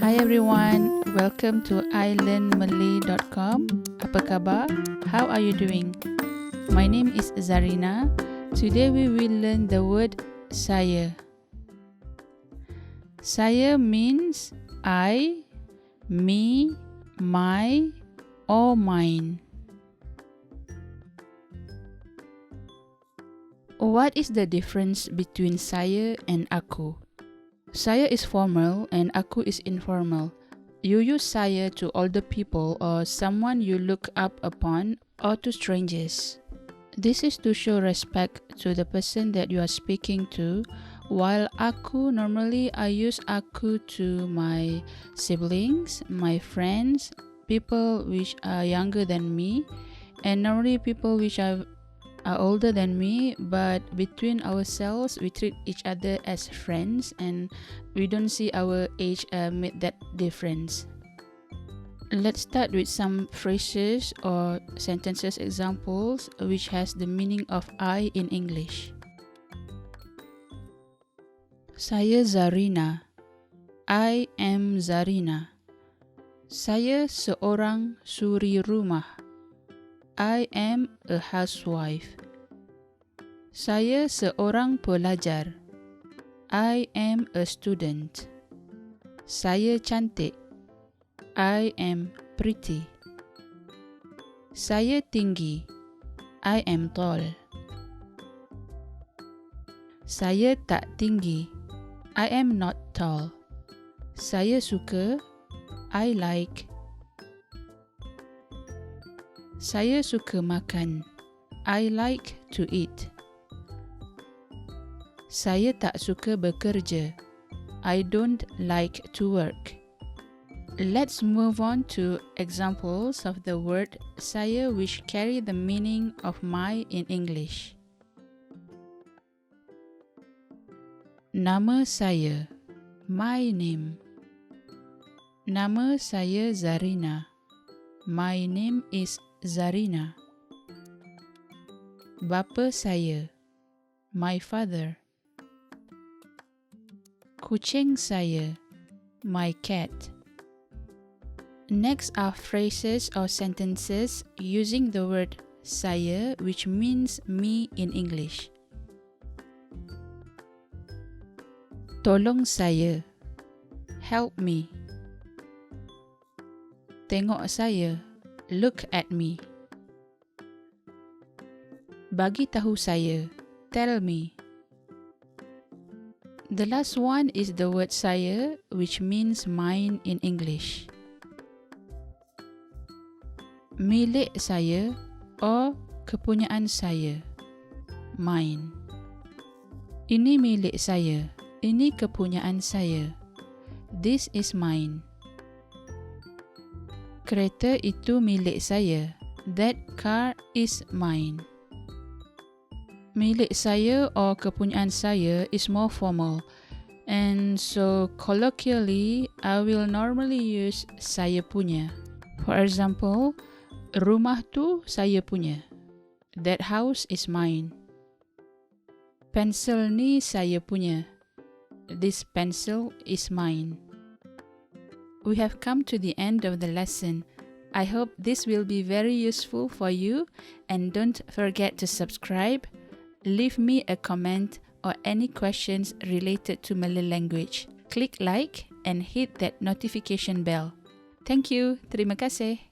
Hi everyone, welcome to ilearnmalay.com. Apa khabar? How are you doing? My name is Zarina. Today we will learn the word saya. Saya means I, me, my, or mine. What is the difference between saya and aku? Saya is formal and aku is informal. You use saya to older people or someone you look up upon or to strangers. This is to show respect to the person that you are speaking to, while aku, normally I use aku to my siblings, my friends, people which are younger than me, and normally people which are older than me, but between ourselves we treat each other as friends and we don't see our age make that difference. Let's start with some phrases or sentences examples which has the meaning of I in English. Saya Zarina. I am Zarina. Saya seorang suri rumah. I am a housewife. Saya seorang pelajar. I am a student. Saya cantik. I am pretty. Saya tinggi. I am tall. Saya tak tinggi. I am not tall. Saya suka. I like. Saya suka makan. I like to eat. Saya tak suka bekerja. I don't like to work. Let's move on to examples of the word saya which carry the meaning of my in English. Nama saya. My name. Nama saya Zarina. My name is Zarina. Bapa saya. My father. Kucing saya. My cat. Next are phrases or sentences using the word saya which means me in English. Tolong saya. Help me. Tengok saya. Look at me. Bagi tahu saya. Tell me. The last one is the word saya which means mine in English. Milik saya or kepunyaan saya. Mine. Ini milik saya. Ini kepunyaan saya. This is mine. Kereta itu milik saya. That car is mine. Milik saya or kepunyaan saya is more formal, and so colloquially I will normally use saya punya. For example, rumah tu saya punya. That house is mine. Pensel ni saya punya. This pencil is mine. We have come to the end of the lesson. I hope this will be very useful for you, and don't forget to subscribe, leave me a comment or any questions related to Malay language. Click like and hit that notification bell. Thank you. Terima kasih.